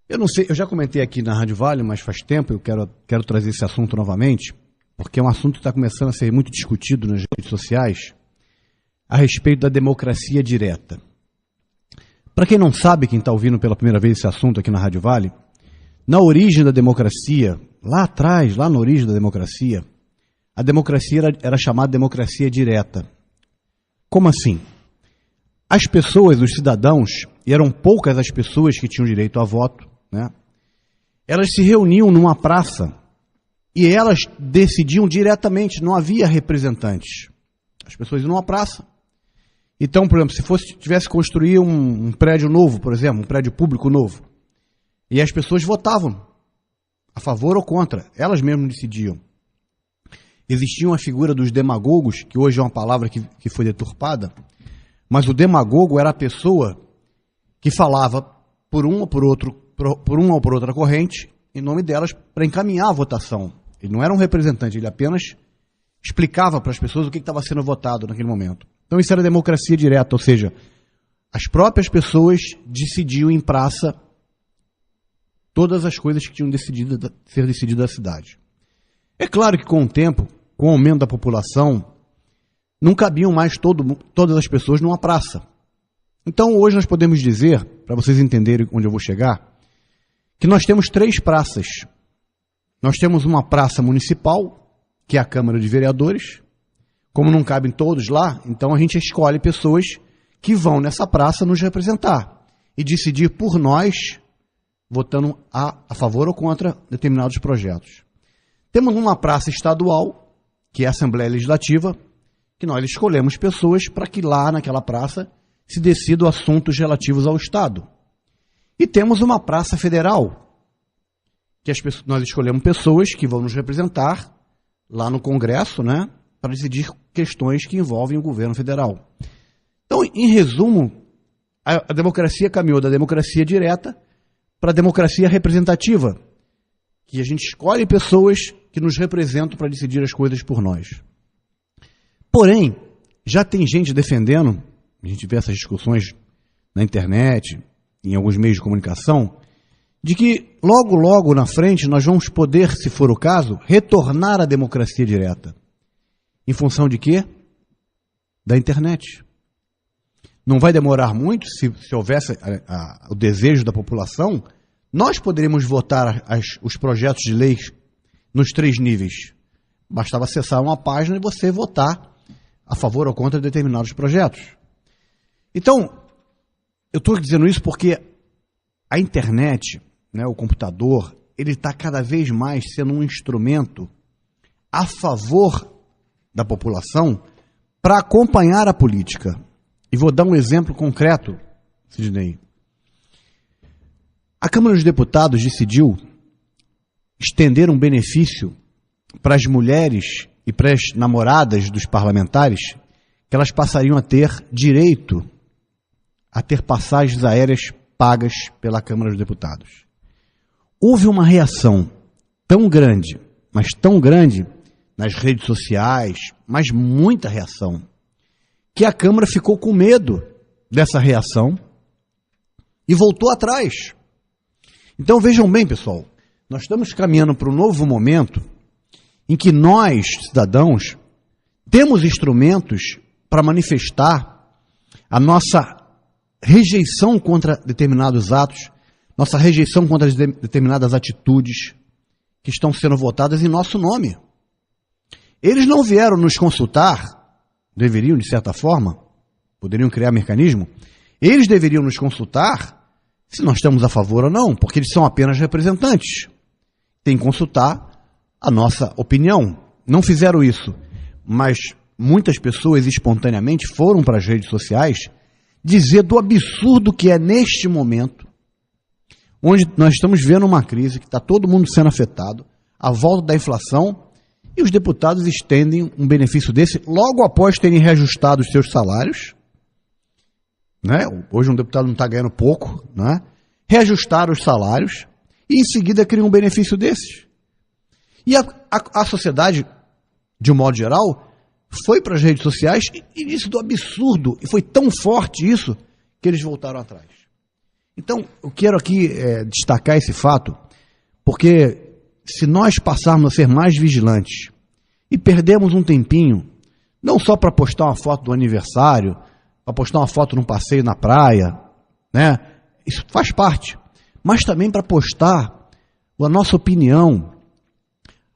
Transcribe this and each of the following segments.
Eu não sei, eu já comentei aqui na Rádio Vale, mas faz tempo, eu quero trazer esse assunto novamente, porque é um assunto que está começando a ser muito discutido nas redes sociais, a respeito da democracia direta. Para quem não sabe, quem está ouvindo pela primeira vez esse assunto aqui na Rádio Vale, na origem da democracia, lá atrás, lá na origem da democracia, a democracia era chamada democracia direta. Como assim? As pessoas, os cidadãos, e eram poucas as pessoas que tinham direito a voto, né? Elas se reuniam numa praça e elas decidiam diretamente, não havia representantes. As pessoas iam numa praça. Então, por exemplo, se tivesse que construir um prédio novo, por exemplo, um prédio público novo, e as pessoas votavam a favor ou contra, elas mesmas decidiam. Existia uma figura dos demagogos, que hoje é uma palavra que foi deturpada, mas o demagogo era a pessoa que falava por uma ou por outra corrente, em nome delas, para encaminhar a votação. Ele não era um representante, ele apenas explicava para as pessoas o que estava sendo votado naquele momento. Então isso era democracia direta, ou seja, as próprias pessoas decidiam em praça todas as coisas que tinham ser decididas na cidade. É claro que com o tempo, com o aumento da população, não cabiam mais todas as pessoas numa praça. Então hoje nós podemos dizer, para vocês entenderem onde eu vou chegar, que nós temos 3 praças. Nós temos uma praça municipal, que é a Câmara de Vereadores. Como não cabem todos lá, então a gente escolhe pessoas que vão nessa praça nos representar e decidir por nós, votando a favor ou contra determinados projetos. Temos uma praça estadual, que é a Assembleia Legislativa, que nós escolhemos pessoas para que lá naquela praça se decidam assuntos relativos ao Estado. E temos uma praça federal, que nós escolhemos pessoas que vão nos representar lá no Congresso, né, para decidir questões que envolvem o governo federal. Então, em resumo, a democracia caminhou da democracia direta para a democracia representativa, que a gente escolhe pessoas que nos representam para decidir as coisas por nós. Porém, já tem gente defendendo, a gente vê essas discussões na internet, em alguns meios de comunicação, de que logo na frente nós vamos poder, se for o caso, retornar à democracia direta. Em função de quê? Da internet. Não vai demorar muito, se houvesse o desejo da população, nós poderíamos votar os projetos de lei nos 3 níveis. Bastava acessar uma página e você votar a favor ou contra determinados projetos. Então, eu estou dizendo isso porque a internet, né, o computador, ele está cada vez mais sendo um instrumento a favor da população para acompanhar a política. E vou dar um exemplo concreto, Sidney. A Câmara dos Deputados decidiu estender um benefício para as mulheres e para as namoradas dos parlamentares, que elas passariam a ter direito a ter passagens aéreas pagas pela Câmara dos Deputados. Houve uma reação tão grande, mas tão grande, nas redes sociais, mas muita reação, que a Câmara ficou com medo dessa reação e voltou atrás. Então vejam bem, pessoal, nós estamos caminhando para um novo momento em que nós, cidadãos, temos instrumentos para manifestar a nossa rejeição contra determinados atos, nossa rejeição contra determinadas atitudes que estão sendo votadas em nosso nome. Eles não vieram nos consultar, deveriam, de certa forma, poderiam criar mecanismo, eles deveriam nos consultar se nós estamos a favor ou não, porque eles são apenas representantes. Tem que consultar a nossa opinião. Não fizeram isso, mas muitas pessoas espontaneamente foram para as redes sociais dizer do absurdo que é neste momento, onde nós estamos vendo uma crise, que está todo mundo sendo afetado, a volta da inflação, e os deputados estendem um benefício desse logo após terem reajustado os seus salários, né? Hoje um deputado não está ganhando pouco, né? Reajustaram os salários e em seguida criam um benefício desses. E a sociedade, de um modo geral, foi para as redes sociais e disse do absurdo, e foi tão forte isso que eles voltaram atrás. Então, eu quero aqui destacar esse fato, porque se nós passarmos a ser mais vigilantes e perdemos um tempinho, não só para postar uma foto do aniversário, para postar uma foto num passeio na praia, né? Isso faz parte, mas também para postar a nossa opinião,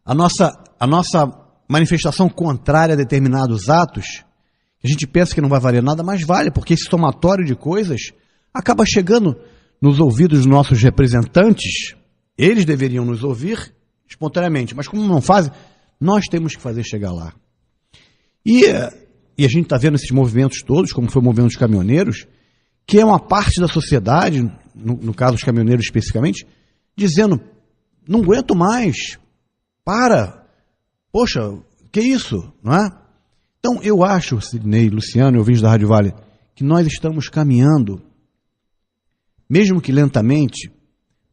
a nossa manifestação contrária a determinados atos, que a gente pensa que não vai valer nada, mas vale, porque esse somatório de coisas acaba chegando nos ouvidos dos nossos representantes. Eles deveriam nos ouvir espontaneamente, mas como não fazem, nós temos que fazer chegar lá. E a gente está vendo esses movimentos todos, como foi o movimento dos caminhoneiros, que é uma parte da sociedade, no caso dos caminhoneiros especificamente, dizendo, não aguento mais, poxa, que isso, não é? Então eu acho, Sidney, Luciano e ouvintes da Rádio Vale, que nós estamos caminhando, mesmo que lentamente,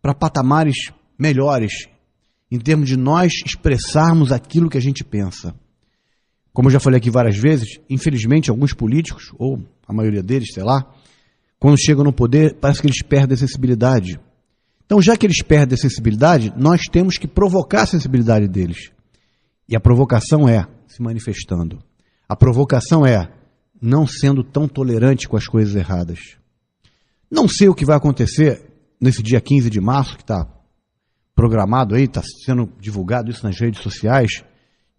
para patamares melhores, em termos de nós expressarmos aquilo que a gente pensa. Como eu já falei aqui várias vezes, infelizmente alguns políticos, ou a maioria deles, sei lá, quando chegam no poder, parece que eles perdem a sensibilidade. Então, já que eles perdem a sensibilidade, nós temos que provocar a sensibilidade deles. E a provocação é se manifestando. A provocação é não sendo tão tolerante com as coisas erradas. Não sei o que vai acontecer nesse dia 15 de março, que está programado aí, está sendo divulgado isso nas redes sociais,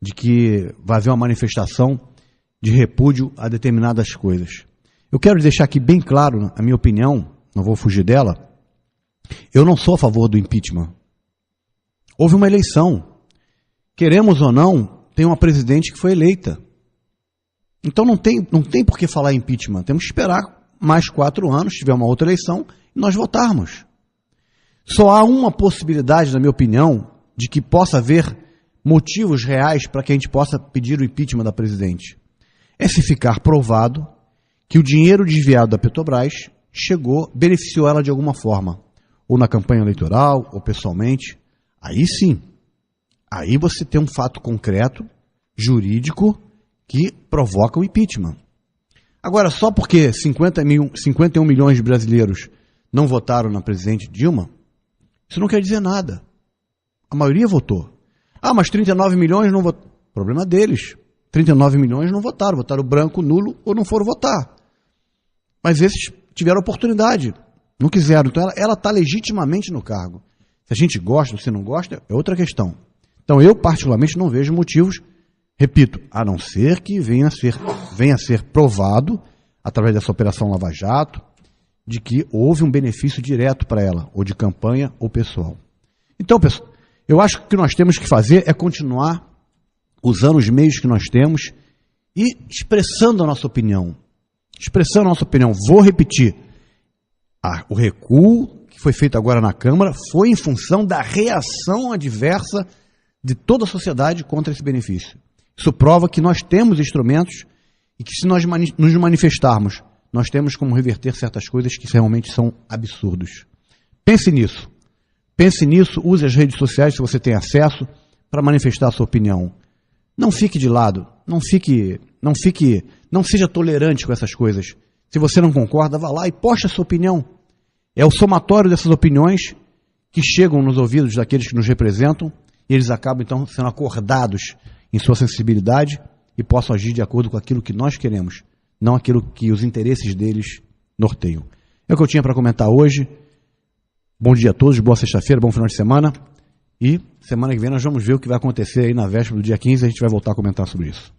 de que vai haver uma manifestação de repúdio a determinadas coisas. Eu quero deixar aqui bem claro a minha opinião, não vou fugir dela. Eu não sou a favor do impeachment. Houve uma eleição. Queremos ou não, tem uma presidente que foi eleita. Então não tem por que falar impeachment. Temos que esperar mais 4 anos, se tiver uma outra eleição, e nós votarmos. Só há uma possibilidade, na minha opinião, de que possa haver motivos reais para que a gente possa pedir o impeachment da presidente. É se ficar provado que o dinheiro desviado da Petrobras beneficiou ela de alguma forma, ou na campanha eleitoral, ou pessoalmente. Aí sim, aí você tem um fato concreto, jurídico, que provoca o impeachment. Agora, só porque 51 milhões de brasileiros não votaram na presidente Dilma, isso não quer dizer nada. A maioria votou. Ah, mas 39 milhões não votaram. Problema deles. 39 milhões não votaram. Votaram branco, nulo ou não foram votar. Mas esses tiveram oportunidade. Não quiseram. Então ela está legitimamente no cargo. Se a gente gosta ou se não gosta, é outra questão. Então eu particularmente não vejo motivos, repito, a não ser que venha a ser provado, através dessa Operação Lava Jato, de que houve um benefício direto para ela, ou de campanha ou pessoal. Então, pessoal, eu acho que o que nós temos que fazer é continuar usando os meios que nós temos e expressando a nossa opinião. Expressando a nossa opinião. Vou repetir. O recuo que foi feito agora na Câmara foi em função da reação adversa de toda a sociedade contra esse benefício. Isso prova que nós temos instrumentos e que se nós nos manifestarmos, nós temos como reverter certas coisas que realmente são absurdos. Pense nisso. Pense nisso, use as redes sociais se você tem acesso para manifestar a sua opinião. Não fique de lado, não seja tolerante com essas coisas. Se você não concorda, vá lá e poste a sua opinião. É o somatório dessas opiniões que chegam nos ouvidos daqueles que nos representam e eles acabam então sendo acordados em sua sensibilidade e possam agir de acordo com aquilo que nós queremos, não aquilo que os interesses deles norteiam. É o que eu tinha para comentar hoje. Bom dia a todos, boa sexta-feira, bom final de semana. E semana que vem nós vamos ver o que vai acontecer aí na véspera do dia 15, a gente vai voltar a comentar sobre isso.